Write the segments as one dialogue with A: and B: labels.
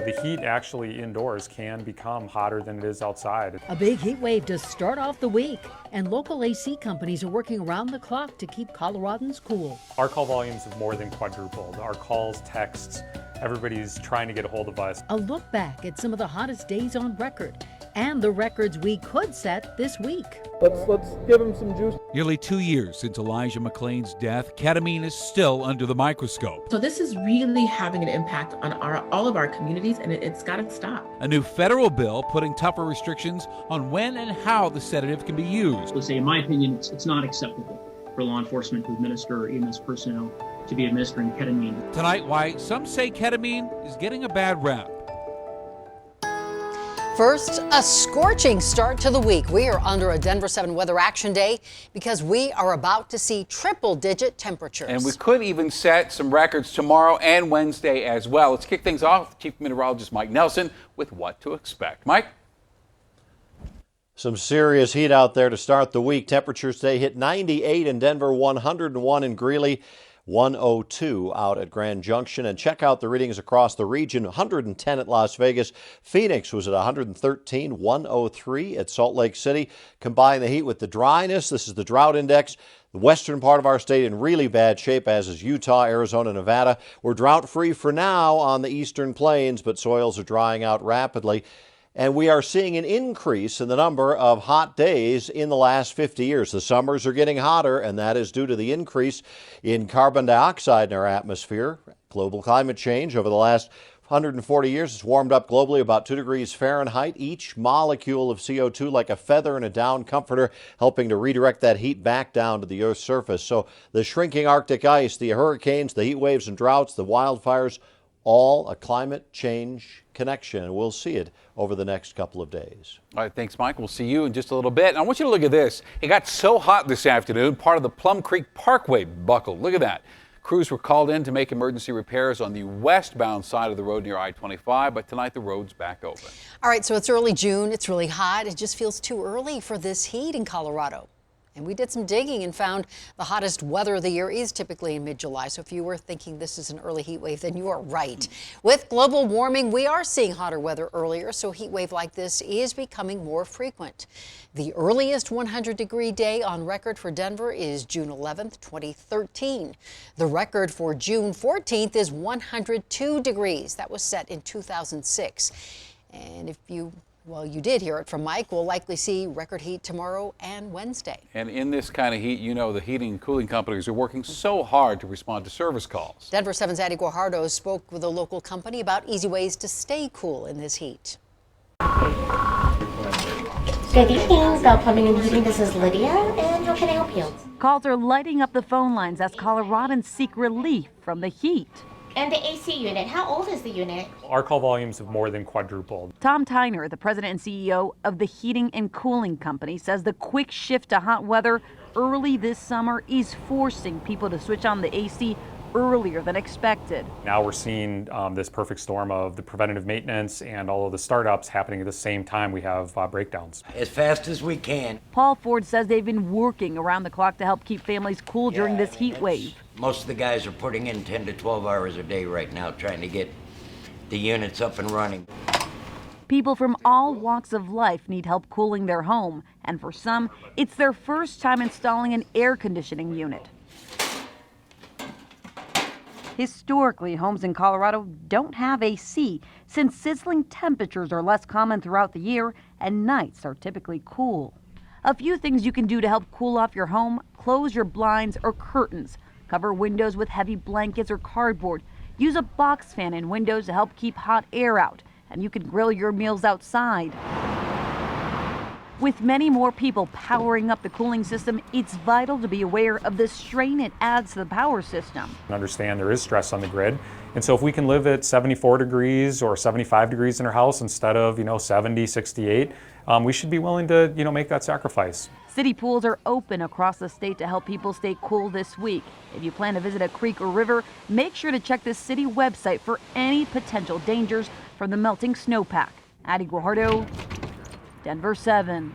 A: The heat actually indoors can become hotter than it is outside.
B: A big heat wave to start off the week, and local AC companies are working around the clock to keep Coloradans cool.
A: Our call volumes have more than quadrupled. Our calls, texts, everybody's trying to get a hold of us.
B: A look back at some of the hottest days on record and the records we could set this week.
C: Let's give him some juice.
D: Nearly 2 years since Elijah McClain's death, ketamine is still under the microscope.
E: So this is really having an impact on all of our communities, and it's got to stop.
D: A new federal bill putting tougher restrictions on when and how the sedative can be used.
F: Let's say, in my opinion, it's not acceptable for law enforcement to administer or EMS personnel to be administering ketamine.
D: Tonight, why some say ketamine is getting a bad rap.
G: First, a scorching start to the week. We are under a Denver7 weather action day because we are about to see triple-digit temperatures.
H: And we could even set some records tomorrow and Wednesday as well. Let's kick things off. Chief Meteorologist Mike Nelson with what to expect. Mike?
I: Some serious heat out there to start the week. Temperatures today hit 98 in Denver, 101 in Greeley, 102 out at Grand Junction. And check out the readings across the region. 110 at Las Vegas. Phoenix was at 113, 103 at Salt Lake City. Combine the heat with the dryness. This is the drought index. The western part of our state in really bad shape, as is Utah, Arizona, Nevada. We're drought-free for now on the eastern plains, but soils are drying out rapidly. And we are seeing an increase in the number of hot days in the last 50 years. The summers are getting hotter, and that is due to the increase in carbon dioxide in our atmosphere. Global climate change over the last 140 years has warmed up globally about 2 degrees Fahrenheit. Each molecule of CO2 like a feather in a down comforter, helping to redirect that heat back down to the Earth's surface. So the shrinking Arctic ice, the hurricanes, the heat waves and droughts, the wildfires, all a climate change connection, and we'll see it over the next couple of days.
H: All right, thanks, Mike. We'll see you in just a little bit. And I want you to look at this. It got so hot this afternoon, part of the Plum Creek Parkway buckled. Look at that. Crews were called in to make emergency repairs on the westbound side of the road near I-25, but tonight the road's back open.
G: All right, so it's early June. It's really hot. It just feels too early for this heat in Colorado. And we did some digging and found the hottest weather of the year is typically in mid-July. So if you were thinking this is an early heat wave, then you are right. With global warming, we are seeing hotter weather earlier, so a heat wave like this is becoming more frequent. The earliest 100-degree day on record for Denver is June 11th, 2013. The record for June 14th is 102 degrees. That was set in 2006. And if you did hear it from Mike. We'll likely see record heat tomorrow and Wednesday.
H: And in this kind of heat, you know the heating and cooling companies are working so hard to respond to service calls.
G: Denver7's Addie Guajardo spoke with a local company about easy ways to stay cool in this heat.
J: Good evening, Bell Plumbing and Heating. This is Lydia, and how can I help you?
K: Calls are lighting up the phone lines as Coloradans seek relief from the heat.
J: And the AC unit, how old is the unit?
A: Our call volumes have more than quadrupled.
K: Tom Tyner, the president and CEO of the Heating and Cooling Company, says the quick shift to hot weather early this summer is forcing people to switch on the AC earlier than expected.
A: Now we're seeing this perfect storm of the preventative maintenance and all of the startups happening at the same time. We have breakdowns.
L: As fast as we can.
K: Paul Ford says they've been working around the clock to help keep families cool during this heat wave.
L: Most of the guys are putting in 10 to 12 hours a day right now trying to get the units up and running.
K: People from all walks of life need help cooling their home, and for some, it's their first time installing an air conditioning unit. Historically, homes in Colorado don't have AC since sizzling temperatures are less common throughout the year and nights are typically cool. A few things you can do to help cool off your home: close your blinds or curtains, cover windows with heavy blankets or cardboard, use a box fan in windows to help keep hot air out, and you can grill your meals outside. With many more people powering up the cooling system, it's vital to be aware of the strain it adds to the power system.
A: Understand there is stress on the grid. And so if we can live at 74 degrees or 75 degrees in our house instead of, 70, 68, we should be willing to, make that sacrifice.
K: City pools are open across the state to help people stay cool this week. If you plan to visit a creek or river, make sure to check the city website for any potential dangers from the melting snowpack. Addie Guajardo, Denver7.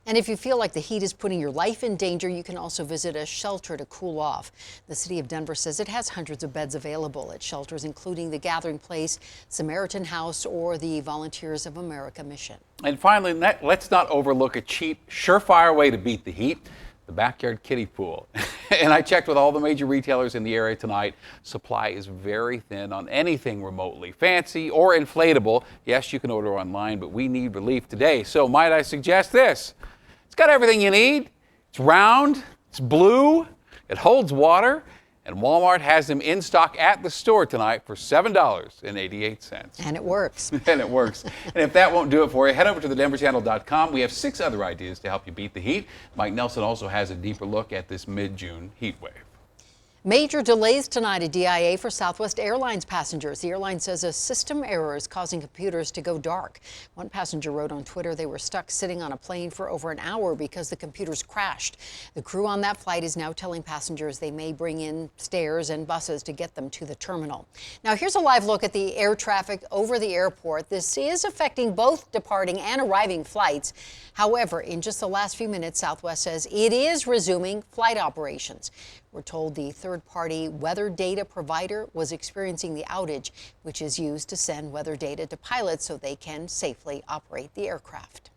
G: And if you feel like the heat is putting your life in danger, you can also visit a shelter to cool off. The city of Denver says it has hundreds of beds available at shelters, including the Gathering Place, Samaritan House, or the Volunteers of America mission.
H: And finally, let's not overlook a cheap, surefire way to beat the heat: the backyard kiddie pool. And I checked with all the major retailers in the area tonight. Supply is very thin on anything remotely fancy or inflatable. Yes, you can order online, but we need relief today. So might I suggest this? It's got everything you need. It's round, it's blue, it holds water, and Walmart has them in stock at the store tonight for $7.88.
G: And it works.
H: And it works. And if that won't do it for you, head over to thedenverchannel.com. We have 6 other ideas to help you beat the heat. Mike Nelson also has a deeper look at this mid-June heat wave.
G: Major delays tonight at DIA for Southwest Airlines passengers. The airline says a system error is causing computers to go dark. One passenger wrote on Twitter they were stuck sitting on a plane for over an hour because the computers crashed. The crew on that flight is now telling passengers they may bring in stairs and buses to get them to the terminal. Now here's a live look at the air traffic over the airport. This is affecting both departing and arriving flights. However, in just the last few minutes, Southwest says it is resuming flight operations. We're told the third-party weather data provider was experiencing the outage, which is used to send weather data to pilots so they can safely operate the aircraft.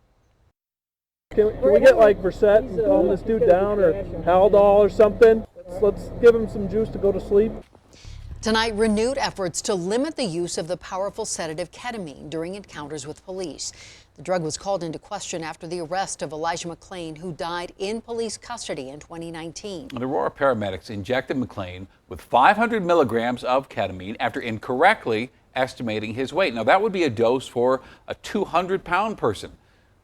C: Can we get like Versette and calm this dude down, or Haldol or something? Let's give him some juice to go to sleep.
G: Tonight, renewed efforts to limit the use of the powerful sedative ketamine during encounters with police. The drug was called into question after the arrest of Elijah McClain, who died in police custody in 2019.
H: The Aurora paramedics injected McClain with 500 milligrams of ketamine after incorrectly estimating his weight. Now, that would be a dose for a 200-pound person.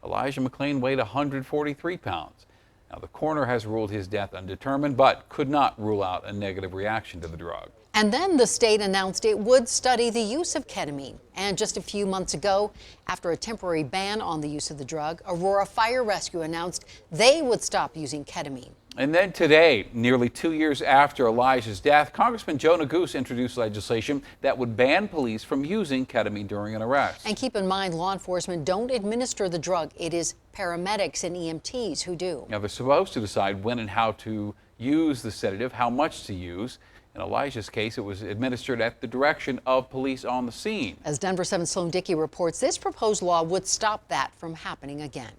H: Elijah McClain weighed 143 pounds. Now, the coroner has ruled his death undetermined, but could not rule out a negative reaction to the drug.
G: And then the state announced it would study the use of ketamine. And just a few months ago, after a temporary ban on the use of the drug, Aurora Fire Rescue announced they would stop using ketamine.
H: And then today, nearly 2 years after Elijah's death, Congressman Joe Neguse introduced legislation that would ban police from using ketamine during an arrest.
G: And keep in mind, law enforcement don't administer the drug. It is paramedics and EMTs who do.
H: Now, they're supposed to decide when and how to use the sedative, how much to use. In Elijah's case, it was administered at the direction of police on the scene.
G: As Denver7 Sloan Dickey reports, this proposed law would stop that from happening again.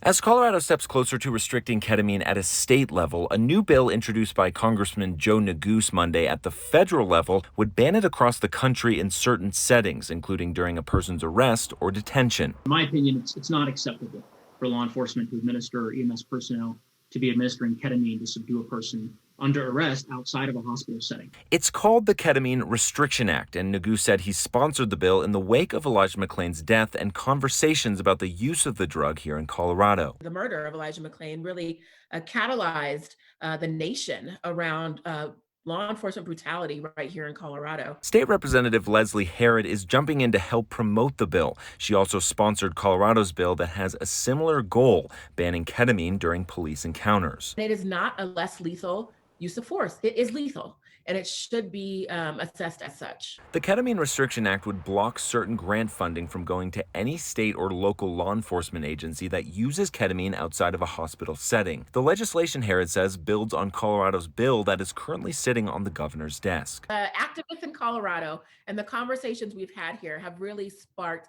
M: As Colorado steps closer to restricting ketamine at a state level, a new bill introduced by Congressman Joe Neguse Monday at the federal level would ban it across the country in certain settings, including during a person's arrest or detention.
F: In my opinion, it's not acceptable for law enforcement to administer or EMS personnel to be administering ketamine to subdue a person under arrest outside of a hospital setting.
M: It's called the Ketamine Restriction Act, and Neguse said he sponsored the bill in the wake of Elijah McClain's death and conversations about the use of the drug here in Colorado.
E: The murder of Elijah McClain really catalyzed the nation around law enforcement brutality right here in Colorado.
M: State Representative Leslie Herod is jumping in to help promote the bill. She also sponsored Colorado's bill that has a similar goal, banning ketamine during police encounters.
E: It is not a less lethal use of force. It is lethal, and it should be assessed as such.
M: The Ketamine Restriction Act would block certain grant funding from going to any state or local law enforcement agency that uses ketamine outside of a hospital setting. The legislation, Herod says, builds on Colorado's bill that is currently sitting on the governor's desk.
E: Activists in Colorado and the conversations we've had here have really sparked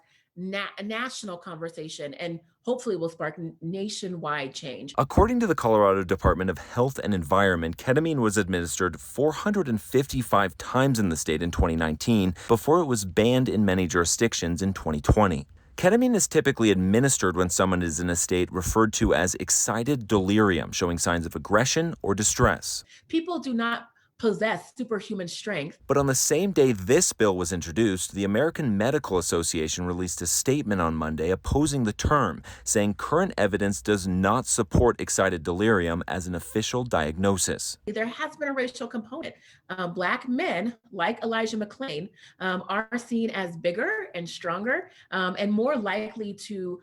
E: a national conversation and hopefully will spark nationwide change.
M: According to the Colorado Department of Health and Environment, ketamine was administered 455 times in the state in 2019 before it was banned in many jurisdictions in 2020. Ketamine is typically administered when someone is in a state referred to as excited delirium, showing signs of aggression or distress.
E: People do not possess superhuman strength.
M: But on the same day this bill was introduced, the American Medical Association released a statement on Monday opposing the term, saying current evidence does not support excited delirium as an official diagnosis.
E: There has been a racial component. Black men, like Elijah McClain, are seen as bigger and stronger and more likely to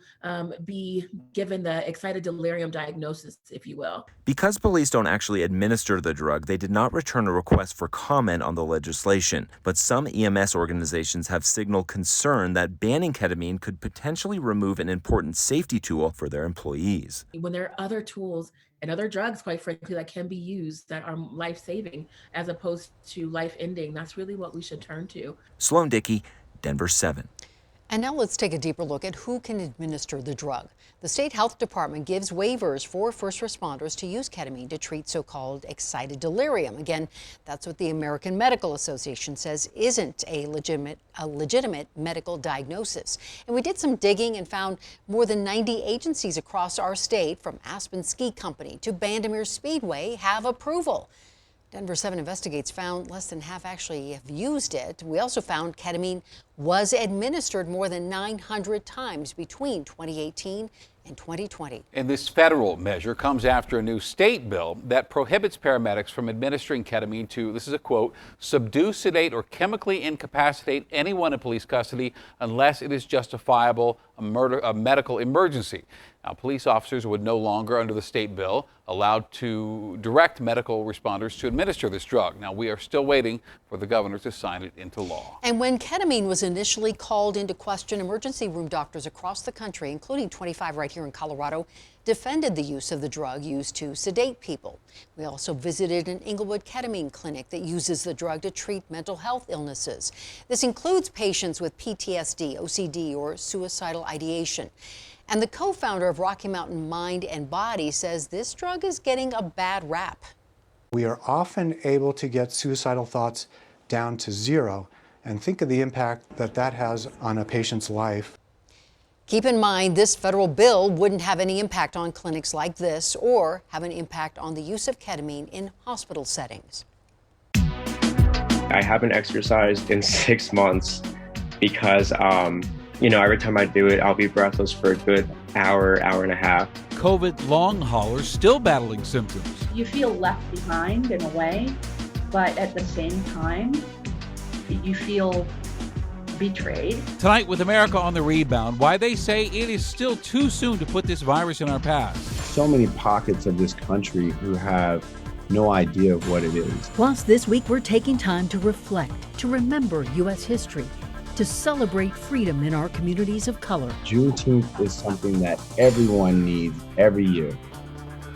E: be given the excited delirium diagnosis, if you will.
M: Because police don't actually administer the drug, they did not return on a request for comment on the legislation, but some EMS organizations have signaled concern that banning ketamine could potentially remove an important safety tool for their employees.
E: When there are other tools and other drugs, quite frankly, that can be used that are life-saving as opposed to life-ending, that's really what we should turn to.
M: Sloan Dickey, Denver7.
G: And now let's take a deeper look at who can administer the drug. The state health department gives waivers for first responders to use ketamine to treat so-called excited delirium. Again, that's what the American Medical Association says isn't a legitimate medical diagnosis. And we did some digging and found more than 90 agencies across our state, from Aspen Ski Company to Bandimere Speedway, have approval. Denver7 Investigates found less than half actually have used it. We also found ketamine was administered more than 900 times between 2018 and 2020.
H: And this federal measure comes after a new state bill that prohibits paramedics from administering ketamine to, this is a quote, subdue, sedate, or chemically incapacitate anyone in police custody unless it is justifiable a medical emergency. Now, police officers would no longer, under the state bill, allowed to direct medical responders to administer this drug. Now, we are still waiting for the governor to sign it into law.
G: And when ketamine was initially called into question, emergency room doctors across the country, including 25 right here in Colorado, defended the use of the drug used to sedate people. We also visited an Inglewood ketamine clinic that uses the drug to treat mental health illnesses. This includes patients with PTSD, OCD, or suicidal ideation. And the co-founder of Rocky Mountain Mind and Body says this drug is getting a bad rap.
N: We are often able to get suicidal thoughts down to zero, and think of the impact that that has on a patient's life.
G: Keep in mind, this federal bill wouldn't have any impact on clinics like this or have an impact on the use of ketamine in hospital settings.
O: I haven't exercised in 6 months because, every time I do it, I'll be breathless for a good hour, hour and a half.
D: COVID long haulers still battling symptoms.
P: You feel left behind in a way, but at the same time, you feel betrayed.
D: Tonight with America on the Rebound, why they say it is still too soon to put this virus in our past.
Q: So many pockets of this country who have no idea of what it is.
B: Plus, this week we're taking time to reflect, to remember U.S. history, to celebrate freedom in our communities of color.
Q: Juneteenth is something that everyone needs every year.